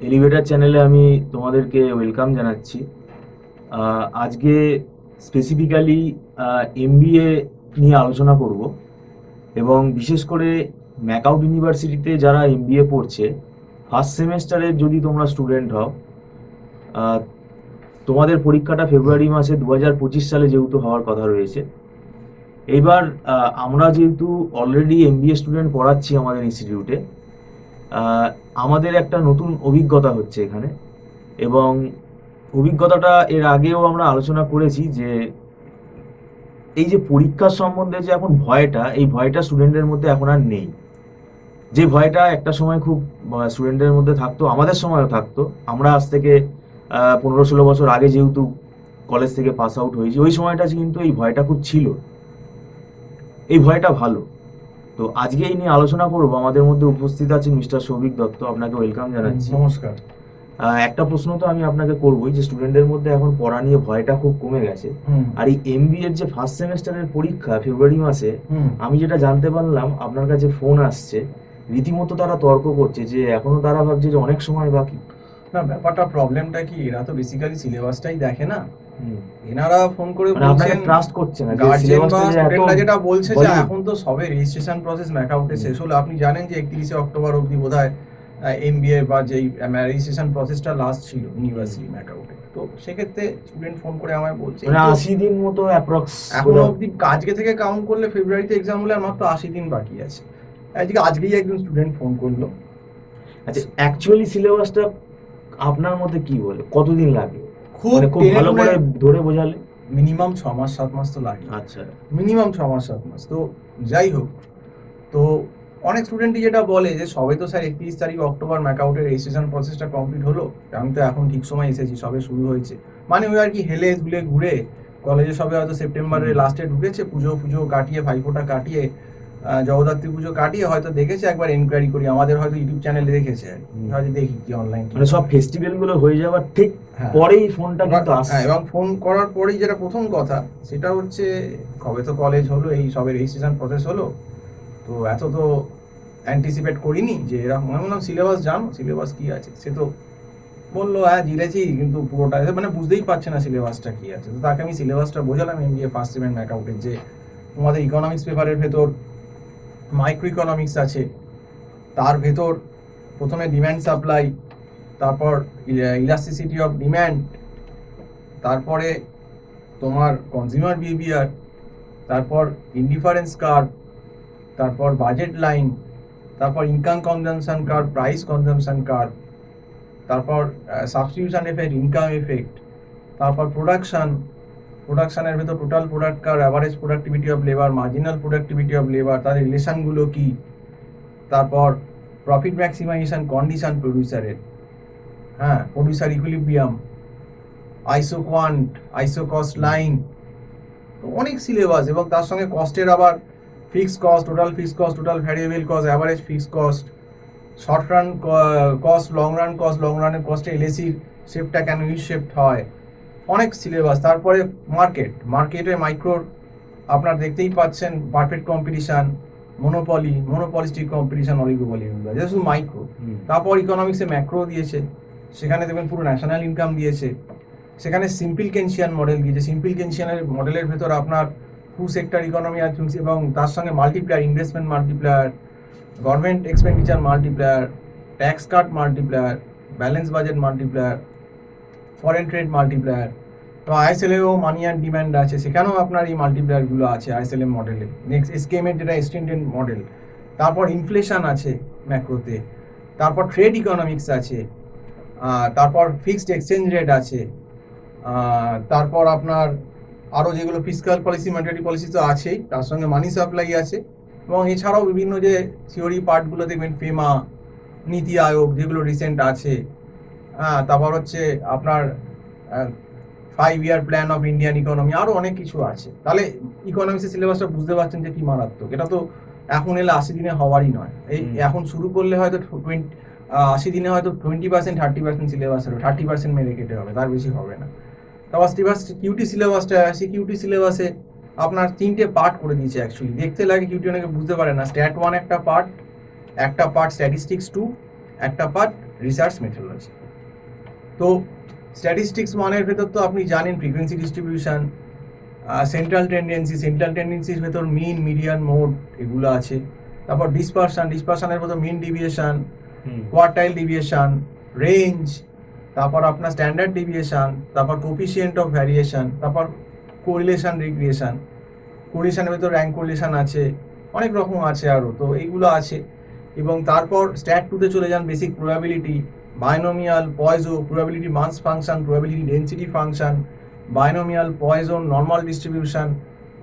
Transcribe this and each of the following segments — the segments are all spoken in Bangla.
এলিভেটর চ্যানেলে আমি তোমাদেরকে ওয়েলকাম জানাচ্ছি। আজকে স্পেসিফিক্যালি এমবিএ নিয়ে আলোচনা করব এবং বিশেষ করে ম্যাকআউট ইউনিভার্সিটিতে যারা এমবিএ পড়ছে ফার্স্ট সেমেস্টারের যদি তোমরা স্টুডেন্ট হও, আহ, তোমাদের পরীক্ষাটা ফেব্রুয়ারি মাসে 2025 সালে যেহেতু হওয়ার কথা রয়েছে। এইবার আমরা যেহেতু অলরেডি এমবিএ স্টুডেন্ট পড়াচ্ছি আমাদের ইনস্টিটিউটে, আমাদের একটা নতুন অভিজ্ঞতা হচ্ছে এখানে। এবং অভিজ্ঞতাটা এর আগেও আমরা আলোচনা করেছি যে এই যে পরীক্ষার সম্বন্ধে যে এখন ভয়টা, এই ভয়টা স্টুডেন্টদের মধ্যে এখন আর নেই। যে ভয়টা একটা সময় খুব স্টুডেন্টদের মধ্যে থাকতো, আমাদের সময়ও থাকতো। আমরা আজ থেকে 15-16 বছর আগে যেহেতু কলেজ থেকে পাস আউট হয়েছি, ওই সময়টা কিন্তু এই ভয়টা খুব ছিল। এই ভয়টা ভালো। তো আজকে এই নিয়ে আলোচনা করব। আমাদের মধ্যে উপস্থিত আছেন মিস্টার সৌভিক দত্ত, আপনাকে ওয়েলকাম জানাচ্ছি। নমস্কার। একটা প্রশ্ন তো আমি আপনাকে করবোই, যে স্টুডেন্টদের মধ্যে এখন পড়া নিয়ে ভয়টা খুব কমে গেছে। আর এই এমবিএর যে ফার্স্ট সেমেস্টারের পরীক্ষা ফেব্রুয়ারি মাসে, আমি যেটা জানতে পারলাম আপনার কাছে ফোন আসছে, রীতিমতো তারা তর্ক করছে যে এখনো তারা ভাবছে যে অনেক সময় বাকি। না, ব্যাপারটা প্রবলেমটা কি, এরা তো বেসিক্যালি সিলেবাসটাই দেখে না। হুম। এনারা ফোন করে মানে আপনাকে বলছেন, ট্রাস্ট করছে না যে গার্জেন বা সিলেবাসটা যে এত স্টুডেন্টরা যেটা বলছে যে বলিউড। এখন তো সবে রেজিস্ট্রেশন প্রসেস ম্যাকআউটে শেষ হলো। আপনি জানেন যে 31শে অক্টোবর অবধি বোধহয় এমবিএ বা যেই রেজিস্ট্রেশন প্রসেসটা লাস্ট ছিল ইউনিভার্সিটি ম্যাকআউটে। তো সেক্ষেত্রে স্টুডেন্ট ফোন করে আমায় বলছে মানে তো 80 দিন মতো অ্যাপ্রক্স। এখনো অবধি আজকে থেকে কাউন্ট করলে ফেব্রুয়ারিতে এক্সাম হলে আর মাত্র 80 দিন বাকি আছে। আজকেই একজন স্টুডেন্ট ফোন করলো। আচ্ছা, অ্যাকচুয়ালি সিলেবাসটা আপনার মধ্যে কি বলে কতদিন লাগে? খুব মানে খুব ভালো করে ধরে বোঝালে মিনিমাম 6 মাস 7 মাস তো লাগে। আচ্ছা। মিনিমাম 6 মাস 7 মাস। তো যাই হোক, তো অনেক স্টুডেন্টই যেটা বলে যে সবে তো স্যার 31 তারিখ অক্টোবর ম্যাকআউটের রেজিস্ট্রেশন প্রসেসটা কমপ্লিট হলো, আমি তো এখন ঠিক সময় এসেছি, সবে শুরু হয়েছে। মানে ওই আর কি হেলে ধুলে ঘুরে কলেজে সবে হয়তো সেপ্টেম্বরের লাস্টে ঢুকেছে, পুজো কাটিয়ে, ভাইফোঁটা কাটিয়ে, জগদ্ধাত্রী পুজো কাটিয়ে হয়তো দেখেছে একবার এনকোয়ারি করি, আমাদের হয়তো ইউটিউব চ্যানেলে দেখেছে, হয়তো দেখি কি অনলাইন, মানে সব ফেস্টিভ্যাল গুলো হয়ে যাওয়ার ঠিক হ্যাঁ পরেই ফোনটা কিন্তু আসছে। এবং ফোন করার পরেই যেটা প্রথম কথা সেটা হচ্ছে, কবে তো কলেজ হলো, এই সবে রেজিস্ট্রেশন প্রসেস হলো, তো এত তো অ্যান্টিসিপেট করিনি যে এরকম। আমি বললাম সিলেবাস জানো, সিলেবাস কি আছে? সে তো বললো হ্যাঁ জিরেছি, কিন্তু পুরোটা মানে বুঝতেই পারছে না সিলেবাসটা কি আছে। তো তাকে আমি সিলেবাসটা বোঝালাম এমবিএ ফার্স্ট সেমেস্টার ম্যাকআউটের, যে তোমাদের ইকোনমিক্স পেপারের ভেতর মাইক্রো ইকোনমিক্স আছে, তার ভেতর প্রথমে ডিম্যান্ড সাপ্লাই, তারপর ইলাস্টিসিটি অফ ডিম্যান্ড, তারপরে তোমার কনজিউমার বিহেভিয়ার, তারপর ইনডিফারেন্স কার্ভ, তারপর বাজেট লাইন, তারপর income consumption curve, price consumption curve, তারপর সাবস্টিটিউশন এফেক্ট, ইনকাম এফেক্ট, তারপর প্রোডাকশনের ভেতর total product curve, average productivity of labour, marginal productivity of labour, তাদের রিলেশনগুলো কি, তারপর প্রফিট ম্যাক্সিমাইজেশন কন্ডিশন প্রডিউসারের, হ্যাঁ, প্রডিউসার ইকুইলিব্রিয়াম, আইসো কোয়ান্ট, আইসো কস্ট লাইন। তো অনেক সিলেবাস, এবং তার সঙ্গে কস্টের আবার fixed cost, total fixed cost, total variable cost, average fixed cost, short run cost, long run cost, long রানের কস্টে এলএসির শেপটা কেন ইউ শেপড হয়, অনেক সিলেবাস। তারপরে মার্কেটে মাইক্রোর আপনার দেখতেই পাচ্ছেন, perfect competition, monopolistic competition, oligopoly, এটা শুধু মাইক্রো। তারপর ইকোনমিক্সে ম্যাক্রো দিয়েছে, সেখানে দেখবেন পুরো ন্যাশনাল ইনকাম দিয়েছে, সেখানে সিম্পল কেনশিয়ান মডেল দিয়েছে। সিম্পল কেনশিয়ানের মডেলের ভেতর আপনার টু সেক্টর ইকোনমি আছে, এবং তার সঙ্গে multiplier, investment multiplier, government expenditure multiplier, tax cut multiplier, balance budget multiplier, foreign trade multiplier. তো আইএসএলএও মানি অ্যান্ড ডিম্যান্ড আছে, সেখানেও আপনার এই মাল্টিপ্লায়ারগুলো আছে আইএসএলএম মডেলে। নেক্সট এসকেএমের যেটা এক্সটেন্ডেড মডেল, তারপর ইনফ্লেশন আছে ম্যাক্রোতে, তারপর ট্রেড ইকোনমিক্স আছে, তারপর ফিক্সড এক্সচেঞ্জ রেট আছে, তারপর আপনার আরও যেগুলো ফিসকাল পলিসি, মনিটারি পলিসি তো আছেই, তার সঙ্গে মানি সাপ্লাই আছে, এবং এছাড়াও বিভিন্ন যে থিওরি পার্টগুলো দেখবেন, ফেমা, নীতি আয়োগ যেগুলো রিসেন্ট আছে, তারপর হচ্ছে আপনার 5 year plan of Indian economy, আরও অনেক কিছু আছে। তাহলে ইকোনমিক্সের সিলেবাসটা বুঝতে পারছেন যে কি মারাত্মক। এটা তো এখন এলে 80 দিনে হওয়ারই নয়। এই এখন শুরু করলে হয়তো 80 দিনে হয়তো 20% 30% সিলেবাস হবে, 30% মেরে কেটে হবে, তার বেশি হবে না। তারপর কিউটি সিলেবাসটা আছে, কিউটি সিলেবাসে আপনার 3টে পার্ট করে দিয়েছে। অ্যাকচুয়ালি দেখতে লাগে কিউটি, অনেকে বুঝতে পারে না। স্ট্যাট 1 একটা পার্ট, স্ট্যাটিস্টিক্স 2, একটা পার্ট রিসার্চ মেথোডোলজি। তো স্ট্যাটিস্টিক্স ওয়ানের ভেতর তো আপনি জানেন ফ্রিকোয়েন্সি ডিস্ট্রিবিউশন, সেন্ট্রাল টেন্ডেন্সির ভেতর মিন, মিডিয়ান, মোড এগুলো আছে। তারপর ডিসপারশনের ভেতর মিন ডিভিয়েশন, কোয়ার্টাইল ডিভিয়েশন, রেঞ্জ, তারপর আপনার স্ট্যান্ডার্ড ডিভিয়েশন, তারপর কোফিসিয়েন্ট অফ ভ্যারিয়েশন, তারপর কোরিলেশন রিগ্রেশন, কোরিলেশনের ভেতর র্যাঙ্ক কোরিলেশন আছে, অনেক রকম আছে আরও, তো এইগুলো আছে। এবং তারপর স্ট্যাট টুতে চলে যান, basic probability, binomial, Poisson, probability mass function, probability density function, binomial, Poisson, normal distribution.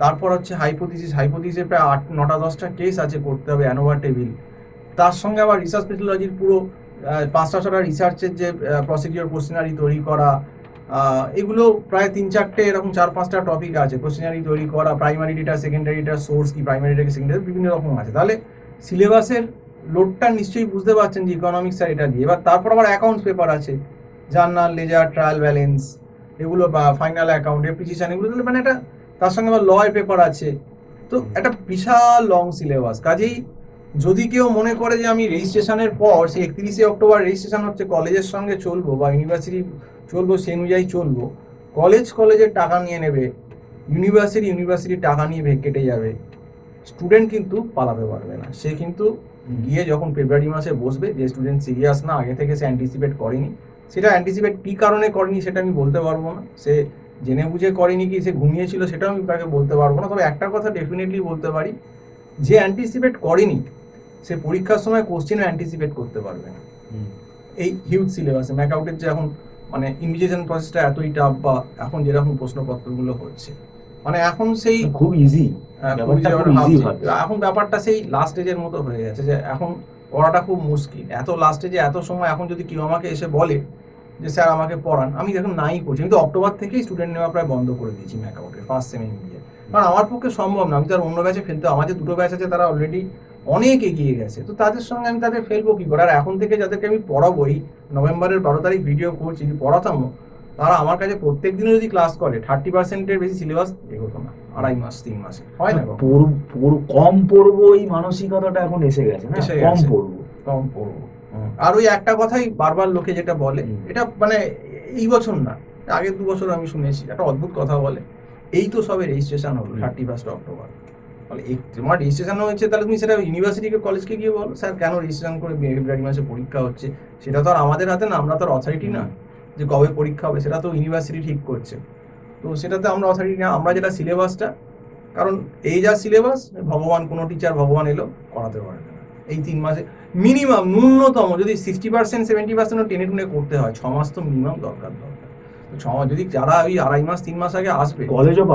তারপর হচ্ছে হাইপোথিসিসে প্রায় 8-9-10টা কেস আছে করতে হবে, অ্যানোভা টেবিল। তার সঙ্গে আবার রিসার্চ মেথোডোলজির পুরো 5-6টা রিসার্চের যে প্রসিডিওর, কোশ্চেনারি তৈরি করা, এগুলো প্রায় 3-4টে এরকম 4-5টা টপিক আছে। কোশ্চেনারি তৈরি করা, primary data, secondary data, source কি, প্রাইমারি ডেটা, সেকেন্ডারি, বিভিন্ন রকম আছে। তাহলে সিলেবাসের লোডটা নিশ্চয়ই বুঝতে পারছেন যে ইকোনমিক্স আর এটা দিয়ে। এবার তারপর আবার অ্যাকাউন্টস পেপার আছে, জার্নাল, লেজার, ট্রায়াল ব্যালেন্স, এগুলো বা ফাইনাল অ্যাকাউন্ট, এপ্রিসিয়েশন, এগুলো মানে একটা, তার সঙ্গে আবার ল এর পেপার আছে। তো একটা বিশাল লং সিলেবাস। কাজেই যদি কেউ মনে করে যে আমি রেজিস্ট্রেশনের পর, সেই 31শে অক্টোবর রেজিস্ট্রেশন হচ্ছে, কলেজের সঙ্গে চলবো বা ইউনিভার্সিটি চলবো, সেই অনুযায়ী চলবো, কলেজের টাকা নিয়ে নেবে, ইউনিভার্সিটির টাকা নিয়ে কেটে যাবে, স্টুডেন্ট কিন্তু পালাতে পারবে না। সে কিন্তু গিয়ে যখন ফেব্রুয়ারি মাসে বসবে, যে স্টুডেন্ট সিরিয়াস না, আগে থেকে সে অ্যান্টিসিপেট করেনি, সেটা অ্যান্টিসিপেট কী কারণে করেনি সেটা আমি বলতে পারবো না। সে জেনে বুঝে করেনি কি সে ঘুমিয়েছিল সেটাও আমি তাকে বলতে পারবো না। তবে একটা কথা ডেফিনেটলি বলতে পারি, যে অ্যান্টিসিপেট করেনি সে পরীক্ষার সময় কোশ্চেনও অ্যান্টিসিপেট করতে পারবে না। এই হিউজ সিলেবাসে ম্যাকআউটের যে এখন মানে ইনভিজিলেশন প্রসেসটা এতই টাফ, বা এখন যেরকম প্রশ্নপত্রগুলো হচ্ছে, মানে এখন সেই খুব ইজি, এখন ব্যাপারটা সেই লাস্ট স্টেজের মতো হয়ে গেছে, যে এখন পড়াটা খুব মুশকিল। এত লাস্ট স্টেজে এত সময়, এখন যদি কেউ আমাকে এসে বলে যে স্যার আমাকে পড়ান, আমি দেখুন নাই করছি। আমি তো অক্টোবর থেকেই স্টুডেন্ট নেওয়া প্রায় বন্ধ করে দিয়েছি ম্যাকআউটের ফার্স্ট সেমিস্টারে, কারণ আমার পক্ষে সম্ভব না। আমি তো আর অন্য ব্যাচে ফেলতে, আমার যে 2টো ব্যাচ আছে তারা অলরেডি অনেক এগিয়ে গেছে, তো তাদের সঙ্গে আমি তাদের ফেলবো কি করে? আর এখন থেকে যাদেরকে আমি পড়াবো, এই নভেম্বরের 12 তারিখ ভিডিও করছি, যদি পড়াতামও, তারা আমার কাছে প্রত্যেক দিনে যদি ক্লাস করে 30%-এর বেশি সিলেবাস এগোতো না 2.5 মাস 3 মাসে, হয় না? কম পড়বো এই মানসিকতাটা এখন এসে গেছে না, কম পড়বো। আর ওই একটা কথাই বারবার লোকে যেটা বলে, এটা মানে এই বছর না, আগের 2 বছর আমি শুনেছি, একটা অদ্ভুত কথা বলে, এই তো সবে রেজিস্ট্রেশন হলো 31 অক্টোবর, তোমার রেজিস্ট্রেশন হয়েছে, তাহলে তুমি সেটা ইউনিভার্সিটিকে, কলেজকে গিয়ে বলো স্যার কেন রেজিস্ট্রেশন করে ফেব্রুয়ারি মাসে পরীক্ষা হচ্ছে। সেটা তো আর আমাদের হাতে না, আমরা তো আর অথরিটি না যে কবে পরীক্ষা হবে, সেটা তো ইউনিভার্সিটি ঠিক করছে। তো সেটাতে আমরা অথরিটি না, আমরা যেটা সিলেবাসটা, কারণ এই যা সিলেবাস, ভগবান, কোনো টিচার ভগবান এলো করাতে পারবে না এই 3 মাসে। মিনিমাম ন্যূনতম যদি 60% 70%ও টেনে টুনে করতে হয়, 6 মাস তো মিনিমাম দরকার। তো 6 মাস যদি যারা ওই 2.5 মাস 3 মাস আগে আসবে, কলেজও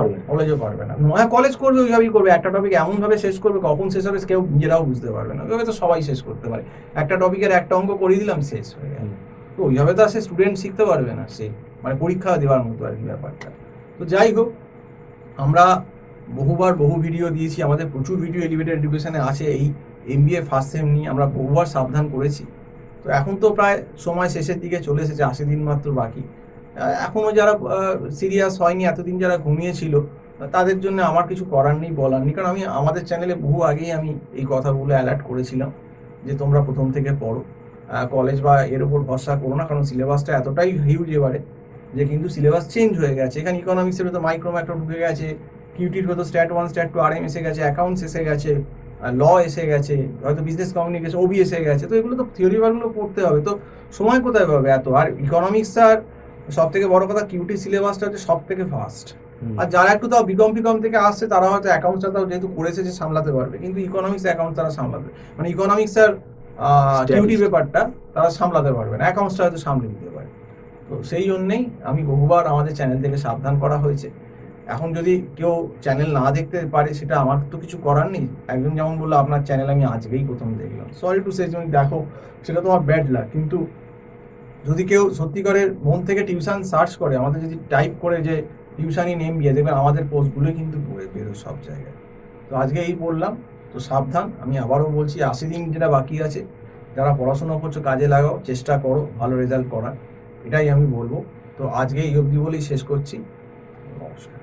পারবে না। নয় কলেজ করবে, ওইভাবেই করবে, একটা টপিক এমনভাবে শেষ করবে, কখন শেষ হবে কেউ নিজেরাও বুঝতে পারবে না। ওইভাবে তো সবাই শেষ করতে পারে, একটা টপিকের একটা অঙ্ক করিয়ে দিলাম, শেষ হয়ে গেল। তো ওইভাবে তো আর সে স্টুডেন্ট শিখতে পারবে না, সে মানে পরীক্ষা দেওয়ার মতো আর কি ব্যাপারটা। তো যাই হোক, আমরা বহুবার বহু ভিডিও দিয়েছি, আমাদের প্রচুর ভিডিও এলিভেটেড এডুকেশনে আছে এই MBA ফার্স্ট সেম নিয়ে, আমরা বহুবার সাবধান করেছি। তো এখন তো প্রায় সময় শেষের দিকে চলে এসেছে, 80 দিন মাত্র বাকি। এখনও যারা সিরিয়াস হয়নি, এতদিন যারা ঘুমিয়েছিল, তাদের জন্য আমার কিছু করার নেই, বলার নেই, কারণ আমি আমাদের চ্যানেলে বহু আগেই আমি এই কথাগুলো অ্যালার্ট করেছিলাম যে তোমরা প্রথম থেকে পড়ো, কলেজ বা এর উপর ভরসা করো না, কারণ সিলেবাসটা এতটাই হিউজ এবারে যে কিন্তু সিলেবাস চেঞ্জ হয়ে গেছে। এখানে ইকোনমিক্সের তো মাইক্রো ম্যাক্রো ঢুকে গেছে, কিউটির হয়তো স্ট্যাট 1 স্ট্যাট 2 RM এসে গেছে, অ্যাকাউন্টস এসে গেছে, ল এসে গেছে, হয়তো বিজনেস কমিউনিকেশন OB এসে গেছে। তো এগুলো তো থিওরিগুলো পড়তে হবে, তো সময় কোথায় পাবে এত? আর ইকোনমিক্স আর সব থেকে বড় কথা, কিউটি সিলেবাসটা হচ্ছে সব থেকে ফাস্ট। আর যারা একটু তাও বিকম থেকে আসছে, তারা হয়তো অ্যাকাউন্টসটা তাও যেহেতু করেছে যে সামলাতে পারবে, কিন্তু ইকোনমিক্স অ্যাকাউন্ট তারা সামলাবে, মানে ইকোনমিক্স আর কিউটি ব্যাপারটা তারা সামলাতে পারবে না, অ্যাকাউন্টসটা হয়তো সামলে দিতে পারে। তো সেই জন্যেই আমি বহুবার আমাদের চ্যানেল থেকে সাবধান করা হয়েছে। এখন যদি কেউ চ্যানেল না দেখতে পারে, সেটা আমার তো কিছু করার নেই। একজন যেমন বললো আপনার চ্যানেল আমি আজকেই প্রথম দেখলাম, সরি টু সে, তুমি দেখো, সেটা তোমার ব্যাড লাক। কিন্তু যদি কেউ সত্যিকারের মন থেকে টিউশন সার্চ করে, আমাদের যদি টাইপ করে যে টিউশন ইন MBA, দেখবেন আমাদের পোস্টগুলোই কিন্তু বেরোয় সব জায়গায়। তো আজকে এই বললাম, তো সাবধান। আমি আবারও বলছি, 80 দিন যেটা বাকি আছে, যারা পড়াশোনা করছো কাজে লাগাও, চেষ্টা করো ভালো রেজাল্ট করার, এটাই আমি বলবো। তো আজকে এই অবধি বলেই শেষ করছি, নমস্কার।